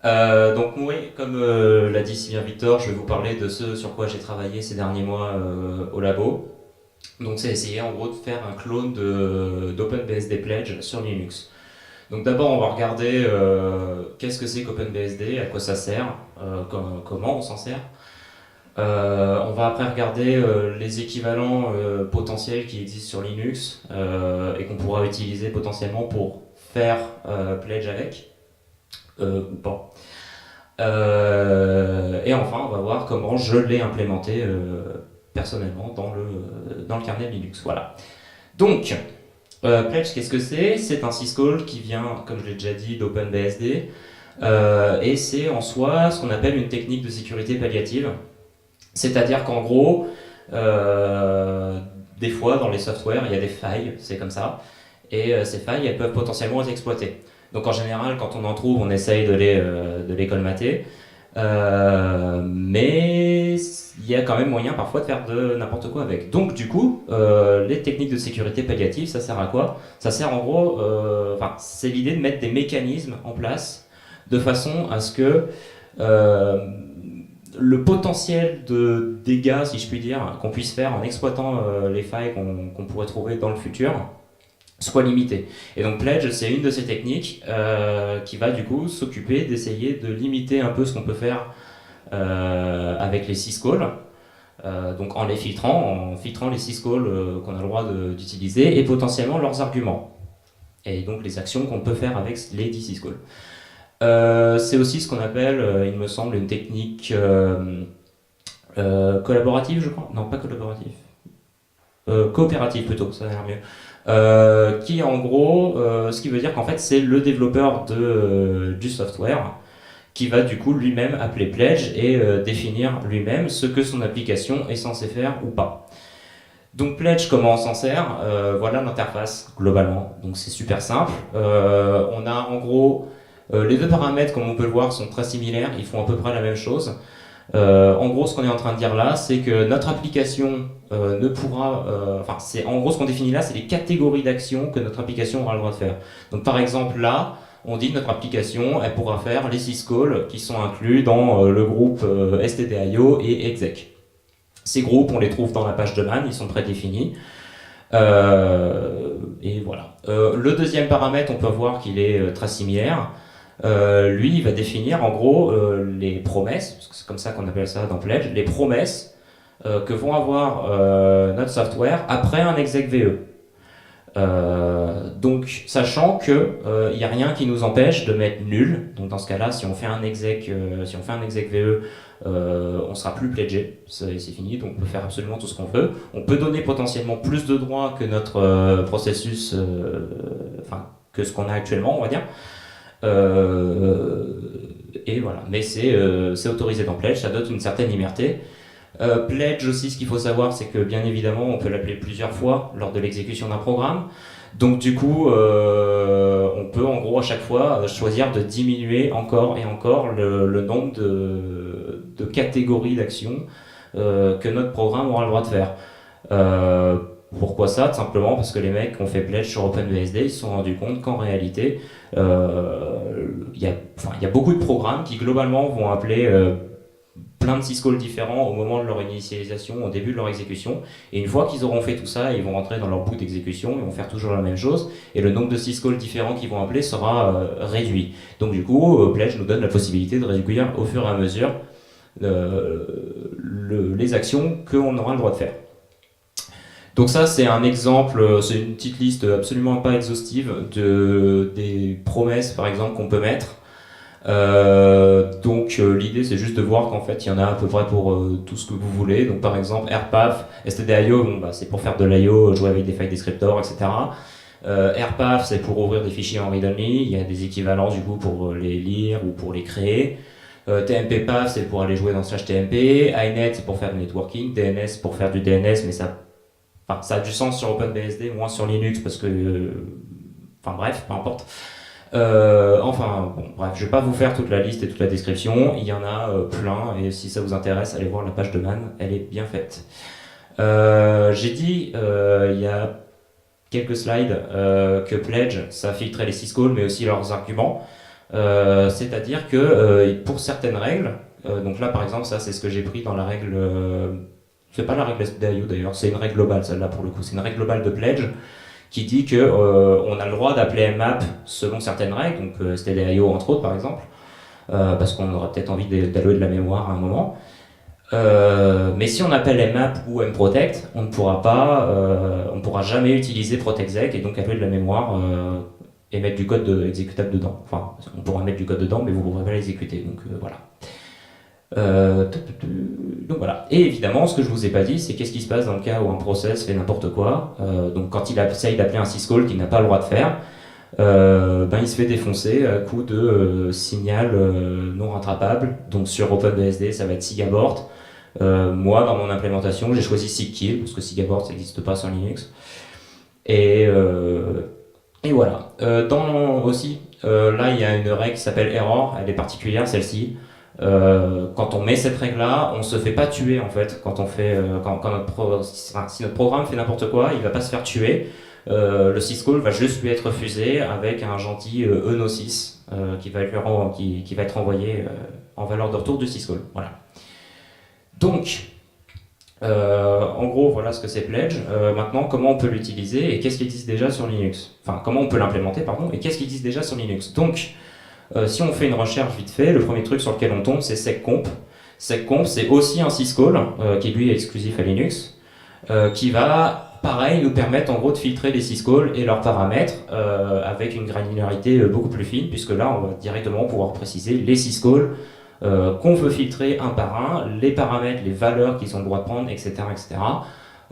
Donc oui, comme l'a dit si bien Victor, je vais vous parler de ce sur quoi j'ai travaillé ces derniers mois au labo. Donc c'est essayer en gros de faire un clone d'OpenBSD Pledge sur Linux. Donc d'abord on va regarder qu'est-ce que c'est qu'OpenBSD, à quoi ça sert, comment on s'en sert. On va après regarder les équivalents potentiels qui existent sur Linux et qu'on pourra utiliser potentiellement pour faire Pledge avec, ou pas. Et enfin, on va voir comment je l'ai implémenté personnellement dans le kernel Linux. Voilà. Donc, Pledge, qu'est-ce que c'est? C'est un syscall qui vient, comme je l'ai déjà dit, d'OpenBSD. Et c'est en soi ce qu'on appelle une technique de sécurité palliative. C'est-à-dire qu'en gros, euh, des fois dans les softwares, il y a des failles, c'est comme ça. Et ces failles, elles peuvent potentiellement être exploitées. Donc en général, quand on en trouve, on essaye de les colmater. Mais il y a quand même moyen parfois de faire de n'importe quoi avec. Donc du coup, les techniques de sécurité palliative, ça sert à quoi? Ça sert en gros, c'est l'idée de mettre des mécanismes en place de façon à ce que euh, le potentiel de dégâts, si je puis dire, qu'on puisse faire en exploitant les failles qu'on pourrait trouver dans le futur, soit limité. Et donc Pledge, c'est une de ces techniques qui va du coup s'occuper d'essayer de limiter un peu ce qu'on peut faire avec les syscalls, donc en filtrant les syscalls qu'on a le droit d'utiliser et potentiellement leurs arguments. Et donc les actions qu'on peut faire avec les 10 syscalls. C'est aussi ce qu'on appelle, il me semble, une technique collaborative, je crois. Non, pas collaborative. Coopérative plutôt, ça a l'air mieux. Qui en gros, ce qui veut dire qu'en fait c'est le développeur du software qui va du coup lui-même appeler Pledge et définir lui-même ce que son application est censée faire ou pas. Donc Pledge, comment on s'en sert? Voilà l'interface globalement. Donc c'est super simple. On a en gros les deux paramètres, comme on peut le voir, sont très similaires. Ils font à peu près la même chose. En gros, ce qu'on est en train de dire là, c'est que notre application ne pourra, c'est en gros ce qu'on définit là, c'est les catégories d'actions que notre application aura le droit de faire. Donc, par exemple, là, on dit que notre application, elle pourra faire les syscalls qui sont inclus dans le groupe stdio et exec. Ces groupes, on les trouve dans la page de man, ils sont prédéfinis. Et voilà. Le deuxième paramètre, on peut voir qu'il est très similaire. Lui, il va définir en gros les promesses, parce que c'est comme ça qu'on appelle ça dans Pledge, les promesses que vont avoir notre software après un exec VE. Donc, sachant que il n'y a rien qui nous empêche de mettre nul. Donc, dans ce cas-là, si on fait un exec VE, on sera plus pledgé. C'est fini. Donc, on peut faire absolument tout ce qu'on veut. On peut donner potentiellement plus de droits que notre processus, que ce qu'on a actuellement, on va dire. Et voilà. Mais c'est autorisé dans Pledge. Ça donne une certaine liberté. Pledge aussi, ce qu'il faut savoir, c'est que bien évidemment, on peut l'appeler plusieurs fois lors de l'exécution d'un programme. Donc du coup, on peut en gros à chaque fois choisir de diminuer encore et encore le nombre de catégories d'actions que notre programme aura le droit de faire. Euh, Pourquoi ça? Tout simplement parce que les mecs qui ont fait Pledge sur OpenBSD, ils se sont rendus compte qu'en réalité, il y a beaucoup de programmes qui globalement vont appeler plein de syscalls différents au moment de leur initialisation, au début de leur exécution. Et une fois qu'ils auront fait tout ça, ils vont rentrer dans leur bout d'exécution, ils vont faire toujours la même chose, et le nombre de syscalls différents qu'ils vont appeler sera réduit. Donc du coup, Pledge nous donne la possibilité de réduire au fur et à mesure les actions qu'on aura le droit de faire. Donc ça, c'est un exemple, c'est une petite liste absolument pas exhaustive des promesses, par exemple, qu'on peut mettre. L'idée c'est juste de voir qu'en fait il y en a à peu près pour tout ce que vous voulez. Donc par exemple AirPath, stdio, bon, c'est pour faire de l'IO, jouer avec des failles descriptors, etc. AirPath c'est pour ouvrir des fichiers en read-only, il y a des équivalents du coup pour les lire ou pour les créer. TMPPath c'est pour aller jouer dans slash TMP, iNet c'est pour faire du networking, DNS pour faire du DNS, mais ça a du sens sur OpenBSD, moins sur Linux parce que, bref, peu importe. Bref, je vais pas vous faire toute la liste et toute la description, il y en a plein, et si ça vous intéresse, allez voir la page de Man, elle est bien faite. J'ai dit il y a quelques slides que Pledge, ça filtrait les syscalls, mais aussi leurs arguments. C'est-à-dire que pour certaines règles, donc là par exemple, ça c'est ce que j'ai pris dans la règle, c'est pas la règle SDIO d'ailleurs, c'est une règle globale celle-là pour le coup, c'est une règle globale de pledge qui dit que on a le droit d'appeler mmap selon certaines règles, donc STDIO entre autres par exemple, parce qu'on aura peut-être envie d'allouer de la mémoire à un moment. Mais si on appelle mmap ou mprotect, on ne pourra jamais utiliser protexec et donc allouer de la mémoire et mettre du code exécutable dedans. Enfin, on pourra mettre du code dedans, mais vous ne pourrez pas l'exécuter. Donc voilà. Donc voilà. Et évidemment, ce que je vous ai pas dit, c'est qu'est-ce qui se passe dans le cas où un process fait n'importe quoi. Donc quand il essaye d'appeler un syscall qu'il n'a pas le droit de faire, il se fait défoncer à coup de signal non rattrapable. Donc sur OpenBSD, ça va être SIGABORT. Moi, dans mon implémentation, j'ai choisi SIGKILL parce que SIGABORT, ça n'existe pas sur Linux. Et voilà. Aussi, là, il y a une règle qui s'appelle error. Elle est particulière, celle-ci. Quand on met cette règle-là, on se fait pas tuer en fait. Quand on fait, si notre programme fait n'importe quoi, il va pas se faire tuer. Le syscall va juste lui être refusé avec un gentil ENO6 qui va être envoyé en valeur de retour du syscall. Voilà. Donc, en gros, voilà ce que c'est Pledge. Maintenant, comment on peut l'utiliser et qu'est-ce qui existe déjà sur Linux? Enfin, comment on peut l'implémenter, pardon, et qu'est-ce qui existe déjà sur Linux? Donc, si on fait une recherche vite fait, le premier truc sur lequel on tombe, c'est seccomp. Seccomp, c'est aussi un syscall qui lui est exclusif à Linux, qui va, pareil, nous permettre en gros de filtrer les syscalls et leurs paramètres avec une granularité beaucoup plus fine, puisque là, on va directement pouvoir préciser les syscalls qu'on veut filtrer un par un, les paramètres, les valeurs qu'ils ont le droit de prendre, etc. etc.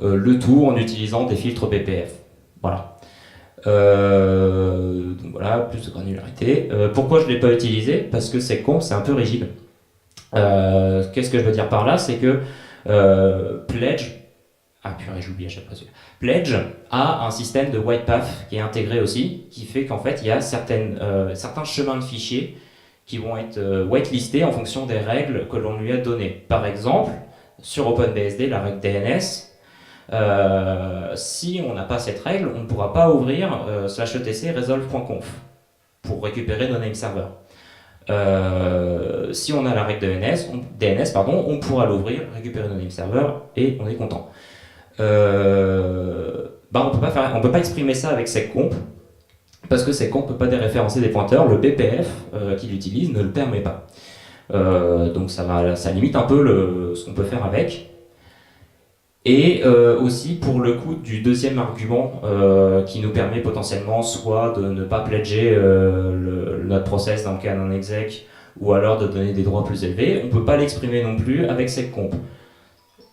Le tout en utilisant des filtres BPF. Voilà. Donc voilà, plus de granularité. Pourquoi je ne l'ai pas utilisé? Parce que seccomp, c'est un peu rigide. Qu'est-ce que je veux dire par là? C'est que Pledge, ah purée, j'oublie à chaque fois celui-là. Pledge a un système de whitepath qui est intégré aussi, qui fait qu'en fait il y a certains chemins de fichiers qui vont être whitelistés en fonction des règles que l'on lui a données. Par exemple, sur OpenBSD, la règle DNS, si on n'a pas cette règle, on ne pourra pas ouvrir /etc resolve.conf pour récupérer nos nameservers. Si on a la règle DNS, on pourra l'ouvrir, récupérer nos nameservers et on est content. On peut pas exprimer ça avec seccomp parce que seccomp ne peut pas déréférencer des pointeurs. Le BPF qu'il utilise ne le permet pas. Donc ça limite un peu ce qu'on peut faire avec. Et aussi pour le coup du deuxième argument qui nous permet potentiellement soit de ne pas pledger notre process dans le cas d'un exec ou alors de donner des droits plus élevés, on ne peut pas l'exprimer non plus avec seccomp.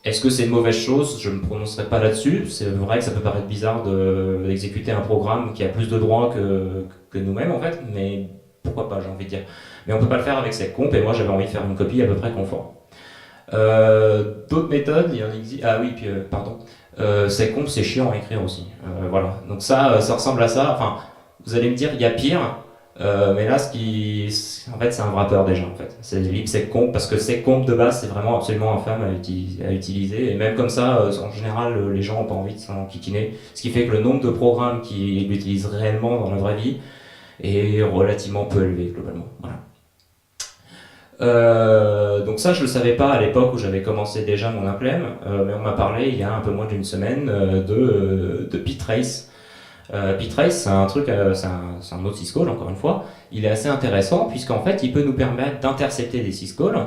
Est-ce que c'est une mauvaise chose? Je ne me prononcerai pas là-dessus. C'est vrai que ça peut paraître bizarre d'exécuter un programme qui a plus de droits que nous-mêmes en fait, mais pourquoi pas, j'ai envie de dire. Mais on ne peut pas le faire avec seccomp et moi j'avais envie de faire une copie à peu près conforme. D'autres méthodes, il y en existe. Ah oui, puis pardon. Seccomp, c'est chiant à écrire aussi. Voilà. Donc ça ressemble à ça. Enfin, vous allez me dire, il y a pire. Mais là, en fait, c'est un wrapper déjà. En fait, c'est libseccomp parce que seccomp de base, c'est vraiment absolument infâme à utiliser. Et même comme ça, en général, les gens n'ont pas envie de s'en kikiner. Ce qui fait que le nombre de programmes qui l'utilisent réellement dans la vraie vie est relativement peu élevé globalement. Voilà. Donc ça je le savais pas à l'époque où j'avais commencé déjà mon implème, mais on m'a parlé il y a un peu moins d'une semaine de ptrace. Ptrace c'est un truc, c'est un autre syscall encore une fois. Il est assez intéressant puisqu'en fait il peut nous permettre d'intercepter des syscalls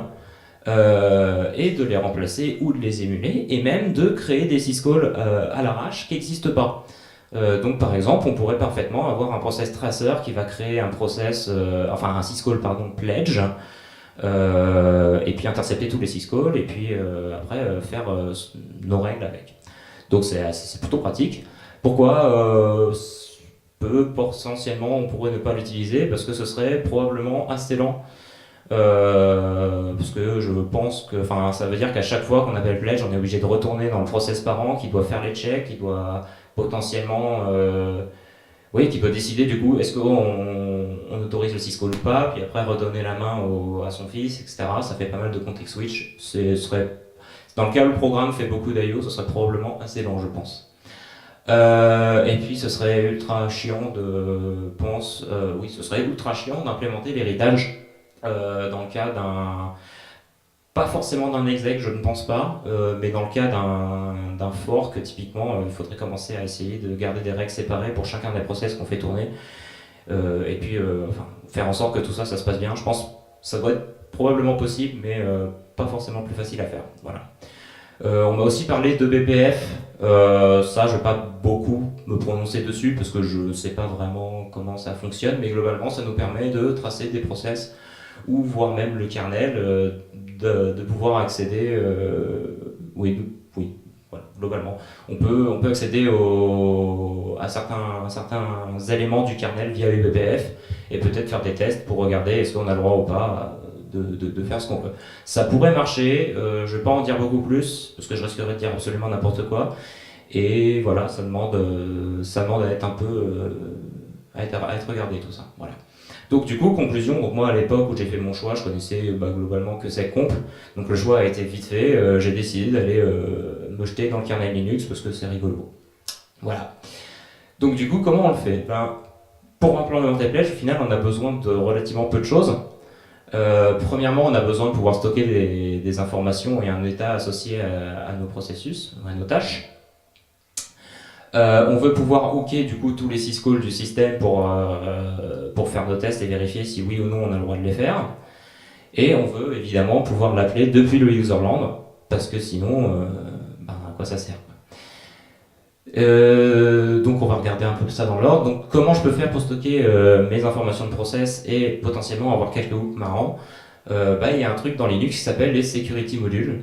et de les remplacer ou de les émuler et même de créer des syscalls à l'arrache qui n'existent pas. Donc par exemple on pourrait parfaitement avoir un process tracer qui va créer un syscall pledge. Et puis intercepter tous les syscalls et puis après faire nos règles avec. Donc c'est plutôt pratique. Pourquoi potentiellement on pourrait ne pas l'utiliser? Parce que ce serait probablement assez lent. Parce que je pense que ça veut dire qu'à chaque fois qu'on appelle pledge, on est obligé de retourner dans le process parent qui doit faire les checks, qui doit potentiellement qui peut décider du coup est-ce qu'on autorise le syscall ou pas, puis après redonner la main à son fils, etc. Ça fait pas mal de context switch. Dans le cas où le programme fait beaucoup d'IO, ce serait probablement assez lent, je pense. Et puis ce serait ultra chiant oui, ce serait ultra chiant d'implémenter l'héritage dans le cas pas forcément d'un exec, je ne pense pas, mais dans le cas d'un fork, typiquement, il faudrait commencer à essayer de garder des règles séparées pour chacun des process qu'on fait tourner, et puis enfin, faire en sorte que tout ça, ça se passe bien. Je pense que ça doit être probablement possible, mais pas forcément plus facile à faire. Voilà. On m'a aussi parlé de BPF. Ça, je ne vais pas beaucoup me prononcer dessus parce que je ne sais pas vraiment comment ça fonctionne, mais globalement, ça nous permet de tracer des process ou voire même le kernel, de pouvoir accéder. Oui, voilà, globalement. On peut accéder à certains éléments du kernel via UBPF et peut-être faire des tests pour regarder est-ce qu'on a le droit ou pas de faire ce qu'on veut. Ça pourrait marcher, je ne vais pas en dire beaucoup plus parce que je risquerais de dire absolument n'importe quoi. Et voilà, ça demande à être un peu à être regardé tout ça. Voilà. Donc du coup, conclusion, donc moi à l'époque où j'ai fait mon choix, je connaissais globalement que c'est comp, donc le choix a été vite fait, j'ai décidé d'aller me jeter dans le kernel Linux parce que c'est rigolo. Voilà. Donc du coup, comment on le fait? Pour implémenter Pledge, au final, on a besoin de relativement peu de choses. Premièrement, on a besoin de pouvoir stocker des informations et un état associé à nos processus, à nos tâches. On veut pouvoir hooker du coup tous les syscalls du système pour faire nos tests et vérifier si oui ou non on a le droit de les faire. Et on veut évidemment pouvoir l'appeler depuis le userland, parce que sinon, à quoi ça sert? Donc on va regarder un peu ça dans l'ordre. Donc comment je peux faire pour stocker mes informations de process et potentiellement avoir quelques hooks marrants? Il y a un truc dans Linux qui s'appelle les security modules.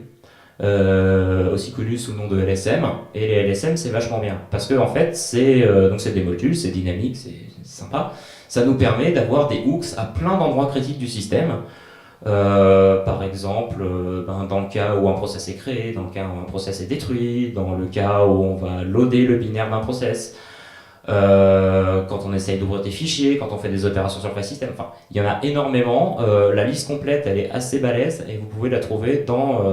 Aussi connu sous le nom de LSM. Et les LSM, c'est vachement bien. Parce que, en fait, c'est des modules, c'est dynamique, c'est sympa. Ça nous permet d'avoir des hooks à plein d'endroits critiques du système. Par exemple, dans le cas où un process est créé, dans le cas où un process est détruit, dans le cas où on va loader le binaire d'un process, quand on essaye d'ouvrir des fichiers, quand on fait des opérations sur le système. Enfin, il y en a énormément. La liste complète, elle est assez balèze et vous pouvez la trouver dans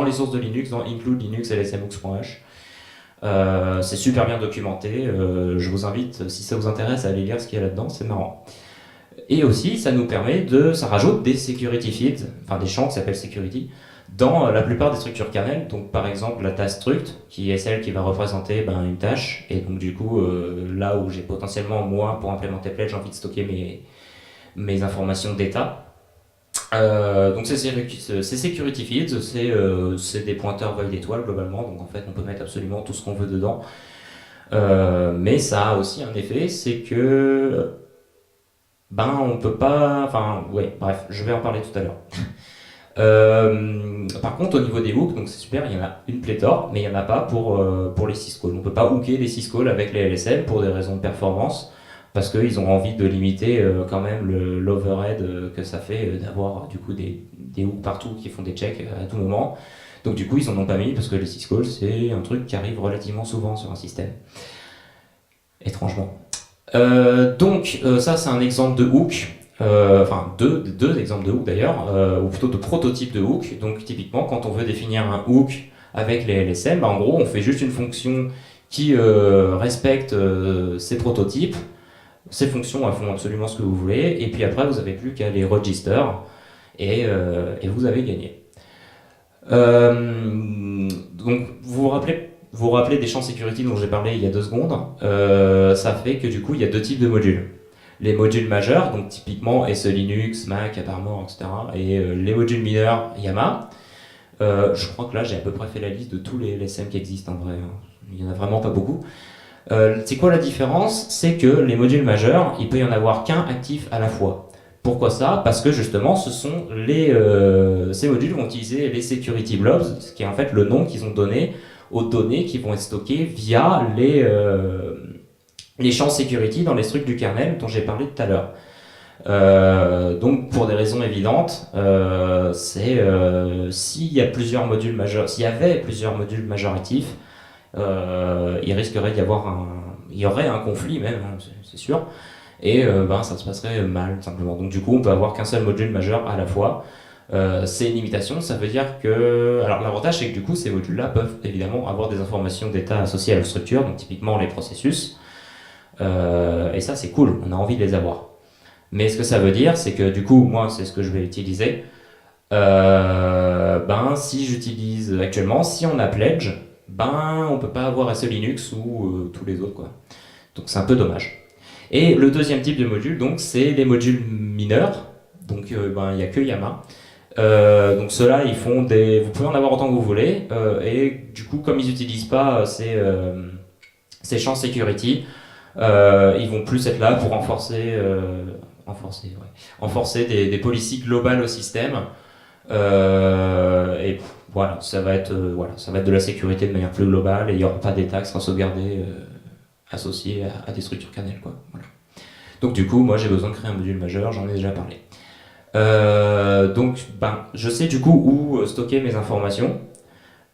les sources de Linux, dans include linux lsmhooks.h. C'est super bien documenté. Je vous invite, si ça vous intéresse, à aller lire ce qu'il y a là-dedans. C'est marrant. Et aussi, ça rajoute des security feeds, enfin des champs qui s'appellent security, dans la plupart des structures kernel. Donc par exemple la tâche struct, qui est celle qui va représenter une tâche, et donc du coup là où j'ai potentiellement moi pour implémenter Pledge, j'ai envie de stocker mes informations d'état. Donc ces security feeds, c'est des pointeurs void étoiles globalement, donc en fait on peut mettre absolument tout ce qu'on veut dedans. Mais ça a aussi un effet, c'est que on peut pas, bref, je vais en parler tout à l'heure. Par contre, au niveau des hooks, donc c'est super, il y en a une pléthore, mais il n'y en a pas pour les syscalls. On ne peut pas hooker les syscalls avec les LSL pour des raisons de performance, parce qu'ils ont envie de limiter quand même l'overhead que ça fait d'avoir du coup des hooks partout qui font des checks à tout moment. Donc du coup, ils en ont pas mis parce que les syscalls, c'est un truc qui arrive relativement souvent sur un système. Étrangement. Ça, c'est un exemple de hook. Deux exemples de hook d'ailleurs, ou plutôt de prototypes de hook. Donc typiquement, quand on veut définir un hook avec les LSM, en gros, on fait juste une fonction qui respecte ces prototypes. Ces fonctions, elles font absolument ce que vous voulez, et puis après, vous n'avez plus qu'à les register, et vous avez gagné. Donc, vous vous rappelez des champs security dont j'ai parlé il y a 2 secondes. Ça fait que du coup, il y a 2 types de modules. Les modules majeurs, donc typiquement SE Linux, Mac, Apermore, etc. Et les modules mineurs, Yamaha. Je crois que là, j'ai à peu près fait la liste de tous les LSM qui existent en vrai. Il n'y en a vraiment pas beaucoup. C'est quoi la différence? C'est que les modules majeurs, il peut y en avoir qu'un actif à la fois. Pourquoi ça? Parce que justement, ces modules vont utiliser les security blobs, ce qui est en fait le nom qu'ils ont donné aux données qui vont être stockées via les champs security dans les structures du kernel dont j'ai parlé tout à l'heure. Donc pour des raisons évidentes, s'il y avait plusieurs modules majeurs actifs, il risquerait d'y avoir il y aurait un conflit même, c'est sûr, et ça se passerait mal simplement. Donc du coup, on peut avoir qu'un seul module majeur à la fois. C'est une limitation, ça veut dire que... Alors l'avantage c'est que du coup ces modules-là peuvent évidemment avoir des informations d'état associées à la structure, donc typiquement les processus, et ça c'est cool, on a envie de les avoir. Mais ce que ça veut dire, c'est que du coup, moi c'est ce que je vais utiliser, si j'utilise actuellement, si on a Pledge, on peut pas avoir SE Linux ou tous les autres, quoi. Donc c'est un peu dommage. Et le deuxième type de module, donc, c'est les modules mineurs. Donc il n'y a que Yama. Donc ceux-là, ils font des... Vous pouvez en avoir autant que vous voulez. Et du coup, comme ils n'utilisent pas ces champs security, ils vont plus être là pour renforcer des policies globales au système. Et voilà, ça va être de la sécurité de manière plus globale et il n'y aura pas d'état qui sera sauvegardé associé à des structures kernel, quoi. Voilà. Donc du coup, moi j'ai besoin de créer un module majeur, j'en ai déjà parlé. Je sais du coup où stocker mes informations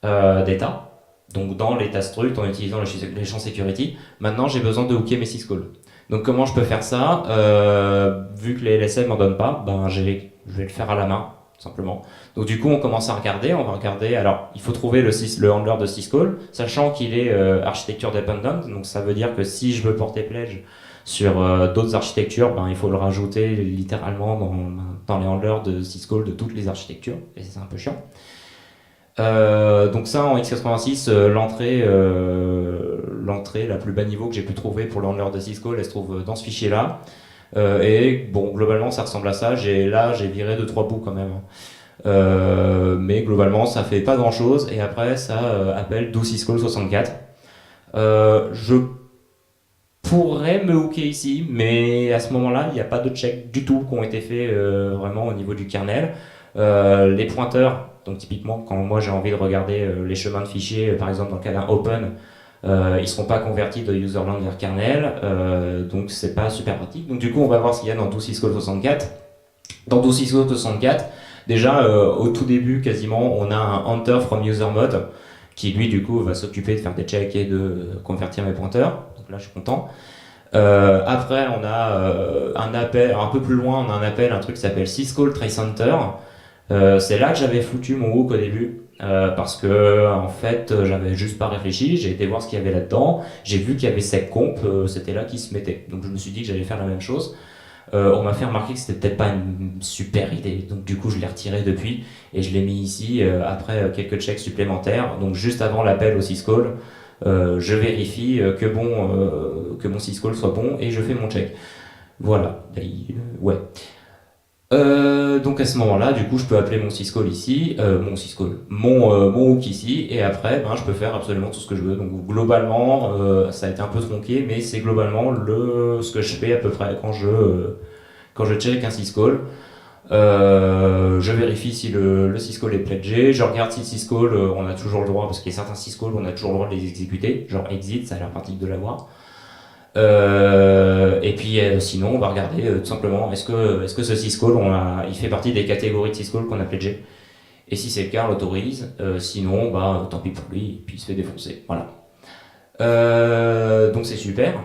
d'état. Donc dans l'état struct, en utilisant les champs security. Maintenant, j'ai besoin de hooker mes syscalls. Donc comment je peux faire ça? Vu que les LSM m'en donnent pas, je vais le faire à la main, simplement. Donc du coup, on commence à regarder. On va regarder. Alors, il faut trouver le handler de syscall, sachant qu'il est architecture dependent. Donc ça veut dire que si je veux porter pledge sur d'autres architectures, il faut le rajouter littéralement dans les handlers de syscall de toutes les architectures. Et c'est un peu chiant. Donc ça, en x86, l'entrée la plus bas niveau que j'ai pu trouver pour le handler de syscall, elle se trouve dans ce fichier-là. Et bon, globalement, ça ressemble à ça. J'ai viré 2-3 bouts quand même. Mais globalement, ça fait pas grand-chose. Et après, ça appelle do syscall 64. Je pourrais me hooker ici, mais à ce moment-là, il n'y a pas de check du tout qui ont été faits vraiment au niveau du kernel. Les pointeurs, donc typiquement, quand moi j'ai envie de regarder les chemins de fichiers, par exemple dans le cas d'un open, ils seront pas convertis de userland vers kernel, donc c'est pas super pratique. Donc du coup, on va voir ce qu'il y a dans do syscall 64. Dans do syscall 64, déjà au tout début, quasiment, on a un enter from user mode qui lui du coup va s'occuper de faire des checks et de convertir mes pointeurs. Donc là, je suis content. Après, on a un appel, un peu plus loin, on a un truc qui s'appelle syscall trace hunter. C'est là que j'avais foutu mon hook au début, parce que en fait j'avais juste pas réfléchi, j'ai été voir ce qu'il y avait là-dedans, j'ai vu qu'il y avait seccomp, c'était là qu'il se mettait. Donc je me suis dit que j'allais faire la même chose. On m'a fait remarquer que c'était peut-être pas une super idée, donc du coup je l'ai retiré depuis et je l'ai mis ici après quelques checks supplémentaires. Donc juste avant l'appel au syscall, je vérifie que mon syscall soit bon et je fais mon check. Voilà, ouais. Donc à ce moment-là, du coup, je peux appeler mon syscall ici, mon hook ici, et après, je peux faire absolument tout ce que je veux. Donc globalement, ça a été un peu tronqué, mais c'est globalement ce que je fais à peu près quand je check un syscall. Je vérifie si le syscall est pledgé, je regarde si le syscall, on a toujours le droit, parce qu'il y a certains syscalls, on a toujours le droit de les exécuter, genre exit, ça a l'air pratique de l'avoir. Et puis sinon, on va regarder tout simplement est-ce que ce syscall, il fait partie des catégories de syscall qu'on a pledgé. Et si c'est le cas, on l'autorise. Sinon, tant pis pour lui, et puis il se fait défoncer. Voilà. Donc c'est super.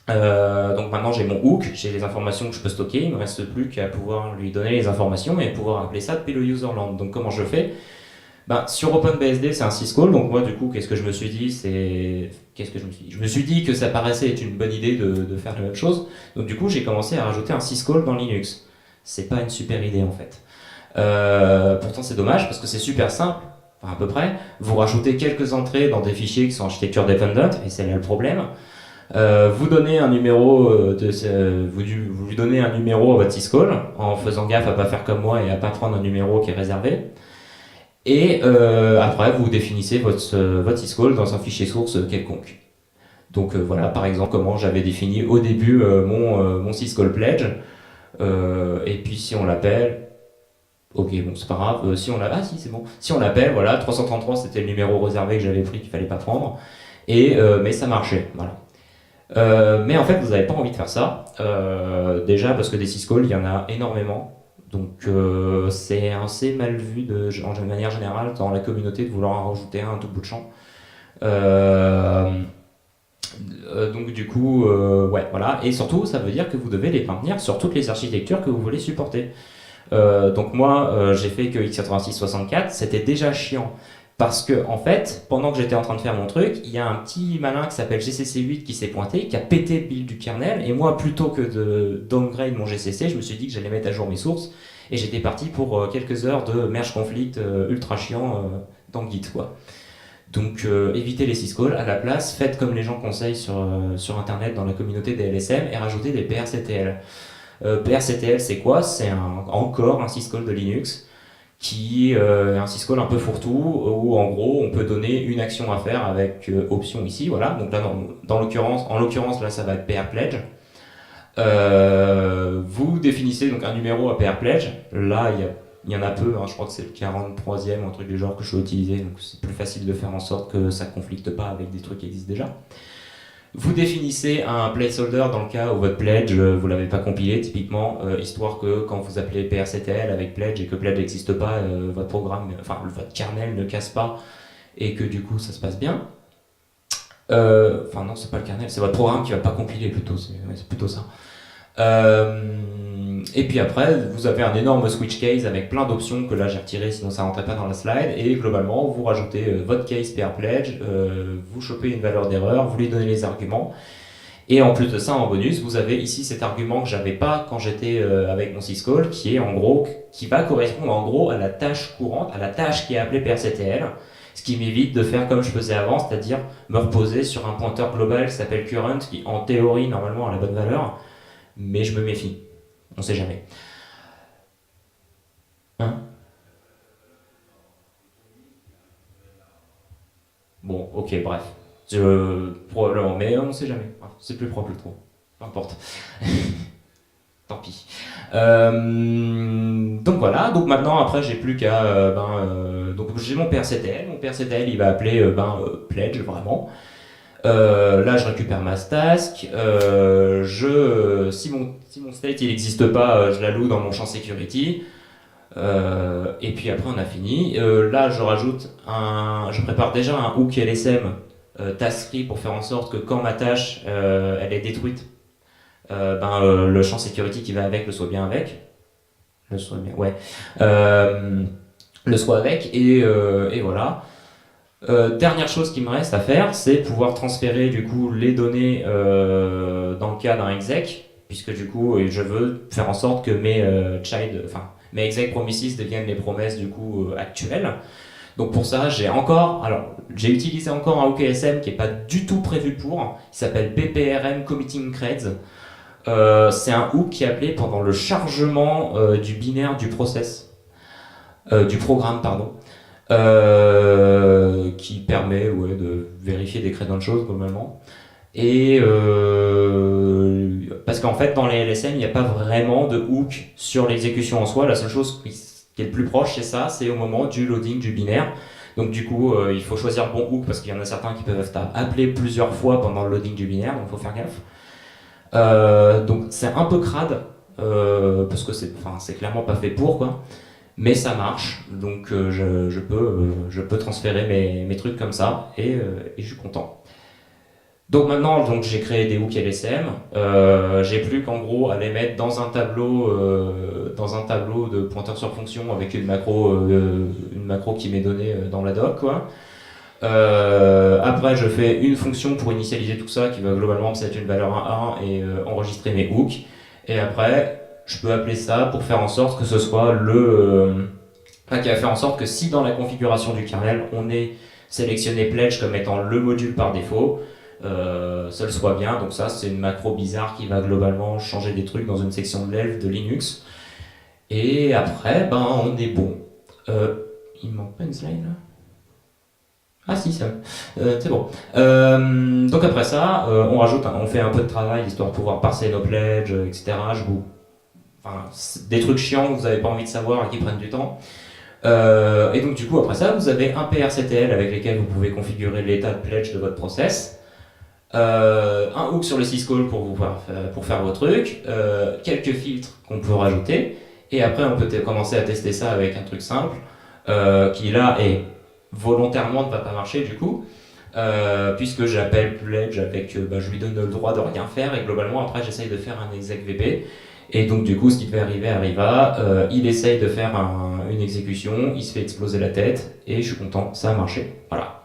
Donc maintenant j'ai mon hook, j'ai les informations que je peux stocker. Il me reste plus qu'à pouvoir lui donner les informations et pouvoir appeler ça depuis le userland. Donc comment je fais? Sur OpenBSD, c'est un syscall, donc moi, du coup, qu'est-ce que je me suis dit? Je me suis dit que ça paraissait être une bonne idée de faire la même chose, donc du coup, j'ai commencé à rajouter un syscall dans Linux. C'est pas une super idée, en fait. Pourtant, c'est dommage, parce que c'est super simple, enfin, à peu près. Vous rajoutez quelques entrées dans des fichiers qui sont architecture dependent, et c'est là le problème. Vous donnez un numéro vous lui donnez un numéro à votre syscall, en faisant gaffe à pas faire comme moi et à pas prendre un numéro qui est réservé. Et après, vous définissez votre syscall dans un fichier source quelconque. Donc voilà, par exemple, comment j'avais défini au début mon syscall pledge. Et puis si on l'appelle, ok, bon, c'est pas grave. Si, c'est bon. Si on l'appelle, voilà, 333, c'était le numéro réservé que j'avais pris qu'il fallait pas prendre. Mais ça marchait, voilà. Mais en fait, vous n'avez pas envie de faire ça. Déjà parce que des syscalls, il y en a énormément. Donc c'est assez mal vu de manière générale dans la communauté de vouloir en rajouter un tout bout de champ. Donc du coup, ouais, voilà. Et surtout, ça veut dire que vous devez les maintenir sur toutes les architectures que vous voulez supporter. Donc moi, j'ai fait que x86-64, c'était déjà chiant. Parce que, en fait, pendant que j'étais en train de faire mon truc, il y a un petit malin qui s'appelle GCC8 qui s'est pointé, qui a pété le build du kernel, et moi, plutôt que de downgrade mon GCC, je me suis dit que j'allais mettre à jour mes sources, et j'étais parti pour quelques heures de merge conflict ultra chiant dans Git, quoi. Donc évitez les syscalls, à la place, faites comme les gens conseillent sur internet dans la communauté des LSM et rajoutez des PRCTL. PRCTL, c'est quoi? C'est encore un syscall de Linux qui est un syscall un peu fourre-tout où en gros on peut donner une action à faire avec option ici, voilà. Donc là, en l'occurrence là, ça va être PRPledge. Vous définissez donc un numéro à PRPledge. Là, il y en a peu, hein, je crois que c'est le 43e ou un truc du genre que je vais utiliser, donc c'est plus facile de faire en sorte que ça ne conflicte pas avec des trucs qui existent déjà. Vous définissez un placeholder dans le cas où votre pledge, vous l'avez pas compilé typiquement, histoire que quand vous appelez PRCTL avec pledge et que pledge n'existe pas, votre programme, enfin votre kernel ne casse pas et que du coup ça se passe bien. Enfin non, c'est pas le kernel, c'est votre programme qui va pas compiler plutôt, c'est plutôt ça. Et puis après, vous avez un énorme switch case avec plein d'options que là j'ai retiré, sinon ça rentrait pas dans la slide. Et globalement, vous rajoutez votre case PRPledge, vous chopez une valeur d'erreur, vous lui donnez les arguments. Et en plus de ça, en bonus, vous avez ici cet argument que j'avais pas quand j'étais avec mon syscall, qui est en gros, qui va correspondre en gros à la tâche courante, à la tâche qui est appelée PRCTL. Ce qui m'évite de faire comme je faisais avant, c'est-à-dire me reposer sur un pointeur global qui s'appelle current, qui en théorie normalement a la bonne valeur, mais je me méfie. On sait jamais. Hein? Bon, ok, bref. Probablement, mais on sait jamais. C'est plus propre, je trouve. Peu importe. Tant pis. Donc voilà, donc maintenant après j'ai plus qu'à donc j'ai mon PRCTL, il va appeler pledge vraiment. Là je récupère ma task, si mon state il n'existe pas, je la loue dans mon champ security. Et puis après on a fini. Là je prépare déjà un hook LSM task free pour faire en sorte que quand ma tâche elle est détruite, le champ security qui va avec le soit bien avec. Le soit bien, ouais. Le soit avec et voilà. Dernière chose qui me reste à faire, c'est pouvoir transférer du coup les données dans le cas d'un exec, puisque du coup je veux faire en sorte que mes exec promises deviennent les promesses du coup actuelles. Donc pour ça, j'ai utilisé encore un OKSM qui est pas du tout prévu pour, qui s'appelle BPRM Committing Creds. C'est un hook qui est appelé pendant le chargement du binaire du du programme, pardon. Qui permet de vérifier des credentials globalement. Et parce qu'en fait dans les LSM il n'y a pas vraiment de hook sur l'exécution en soi, la seule chose qui est le plus proche c'est au moment du loading du binaire. Donc du coup il faut choisir le bon hook parce qu'il y en a certains qui peuvent être appelés plusieurs fois pendant le loading du binaire, donc il faut faire gaffe. Donc c'est un peu crade parce que c'est clairement pas fait pour quoi. Mais ça marche, donc je peux transférer mes trucs comme ça et je suis content. Donc maintenant, j'ai créé des hooks LSM. J'ai plus qu'en gros à les mettre dans un tableau de pointeur sur fonction avec une macro qui m'est donnée dans la doc, quoi. Après, je fais une fonction pour initialiser tout ça qui va globalement me set une valeur 1 et enregistrer mes hooks. Et après, je peux appeler ça pour faire en sorte que ce soit qui va faire en sorte que si dans la configuration du kernel on ait sélectionné pledge comme étant le module par défaut, ça le soit bien. Donc ça c'est une macro bizarre qui va globalement changer des trucs dans une section de l'elf de Linux. Et après on est bon. Il manque pas une slide là? Ah si, c'est bon. Donc après ça, on fait un peu de travail histoire de pouvoir parser nos pledges, etc. Des trucs chiants que vous n'avez pas envie de savoir et qui prennent du temps. Et donc du coup après ça, vous avez un PRCTL avec lequel vous pouvez configurer l'état de pledge de votre process, un hook sur le syscall pour faire vos trucs, quelques filtres qu'on peut rajouter, et après on peut commencer à tester ça avec un truc simple qui là est volontairement ne va pas marcher du coup. Puisque j'appelle pledge avec je lui donne le droit de rien faire et globalement après j'essaye de faire un exec VP Et donc du coup, ce qui devait arriver arriva, il essaye de faire une exécution, il se fait exploser la tête, et je suis content, ça a marché. Voilà.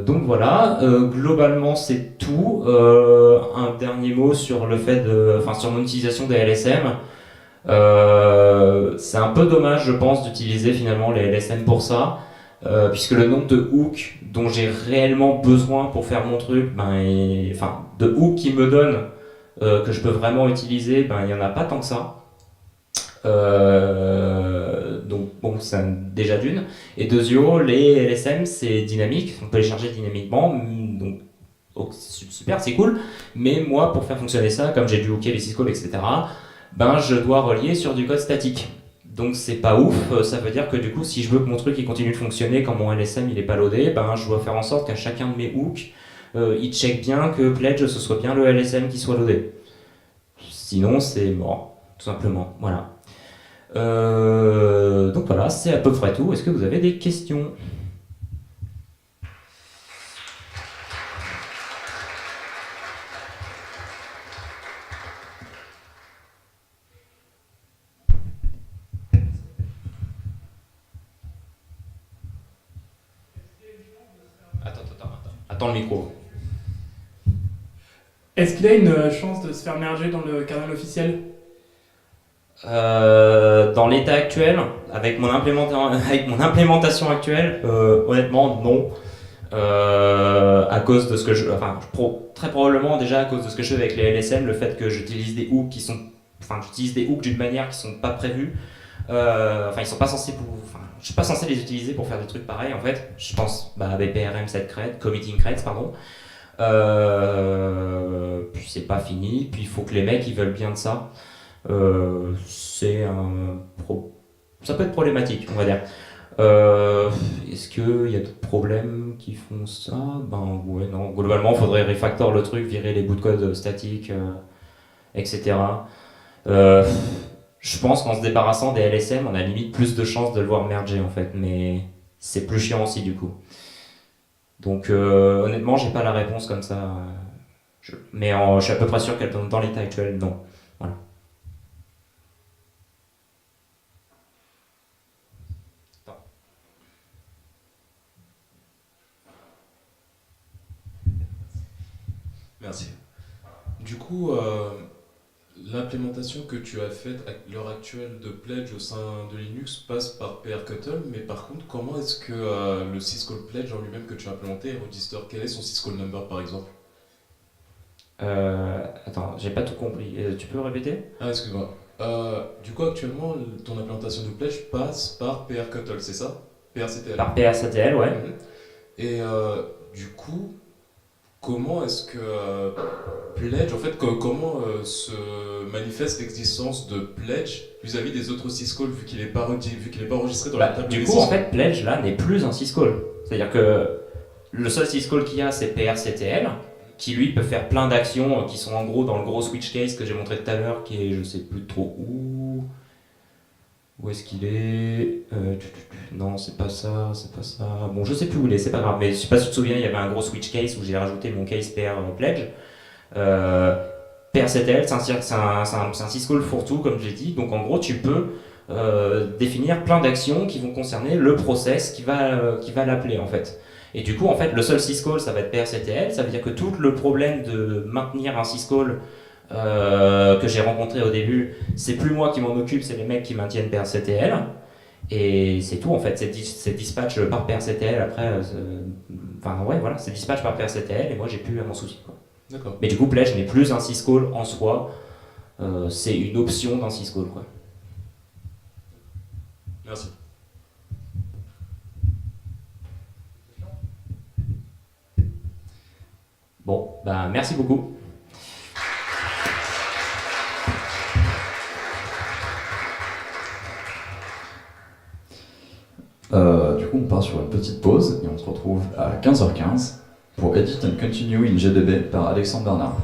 Donc voilà, globalement c'est tout. Un dernier mot sur le fait sur mon utilisation des LSM. C'est un peu dommage, je pense, d'utiliser finalement les LSM pour ça, puisque le nombre de hooks dont j'ai réellement besoin pour faire mon truc, de hooks qui me donnent que je peux vraiment utiliser, il n'y en a pas tant que ça. Donc bon, c'est déjà d'une. Et deuxio, les LSM c'est dynamique, on peut les charger dynamiquement, donc super, c'est cool. Mais moi, pour faire fonctionner ça, comme j'ai dû hooker les syscalls, etc., je dois relier sur du code statique. Donc c'est pas ouf, ça veut dire que du coup, si je veux que mon truc il continue de fonctionner quand mon LSM il est pas loadé, je dois faire en sorte qu'à chacun de mes hooks, il check bien que pledge ce soit bien le LSM qui soit loadé. Sinon, c'est mort, tout simplement. Voilà. Donc voilà, c'est à peu près tout. Est-ce que vous avez des questions ? Attends le micro. Est-ce qu'il a une chance de se faire merger dans le kernel officiel ? Dans l'état actuel, avec mon implémentation actuelle, honnêtement non. À cause de ce que très probablement déjà à cause de ce que je fais avec les LSM, le fait que j'utilise des hooks j'utilise des hooks d'une manière qui sont pas prévues. Ils sont pas censés je suis pas censé les utiliser pour faire des trucs pareils en fait. Je pense BPRM set creds, committing creds pardon. Puis c'est pas fini. Puis il faut que les mecs ils veulent bien de ça. Ça peut être problématique, on va dire. Est-ce qu'il y a d'autres problèmes qui font ça ? Ouais, non. Globalement, il faudrait refactor le truc, virer les bouts de code statiques, etc. Je pense qu'en se débarrassant des LSM, on a limite plus de chances de le voir merger en fait, mais c'est plus chiant aussi du coup. Donc honnêtement, j'ai pas la réponse comme ça. Mais je suis à peu près sûr qu'elle dans l'état actuel, non. Voilà. Merci. Du coup, l'implémentation que tu as faite à l'heure actuelle de Pledge au sein de Linux passe par PRCuttle, mais par contre, comment est-ce que le syscall Pledge en lui-même que tu as implémenté register? Quel est son syscall number par exemple? Attends, j'ai pas tout compris. Tu peux répéter ? Ah, excuse-moi. Du coup, actuellement, ton implémentation de Pledge passe par PRCuttle, c'est ça? PRCTL. Par PRCTL, ouais. Et du coup, comment est-ce que Pledge, en fait, comment se manifeste l'existence de Pledge vis-à-vis des autres syscalls vu qu'il n'est pas enregistré dans la table des Du coup, en fait, Pledge là n'est plus un syscall. C'est-à-dire que le seul syscall qu'il y a, c'est PRCTL, qui lui peut faire plein d'actions qui sont en gros dans le gros switch case que j'ai montré tout à l'heure, qui est je sais plus trop où. Où est-ce qu'il est, Non, c'est pas ça, c'est pas ça. Bon, je sais plus où il est, c'est pas grave. Mais je sais pas si tu te souviens, il y avait un gros switch case où j'ai rajouté mon case PR Pledge. PRCTL, c'est un syscall fourre-tout, comme j'ai dit. Donc en gros, tu peux définir plein d'actions qui vont concerner le process qui va l'appeler en fait. Et du coup, en fait, le seul syscall, ça va être PRCTL. Ça veut dire que tout le problème de maintenir un syscall que j'ai rencontré au début, c'est plus moi qui m'en occupe, c'est les mecs qui maintiennent PRCTL. Et c'est tout en fait, c'est dispatch par PRCTL après. Voilà, c'est dispatch par PRCTL et moi j'ai plus à m'en soucier. D'accord. Mais du coup, Pledge n'est plus un syscall en soi, c'est une option d'un syscall quoi. Merci. Bon, merci beaucoup. Du coup, on part sur une petite pause et on se retrouve à 15h15 pour Edit and Continue in GDB par Alexandre Bernard.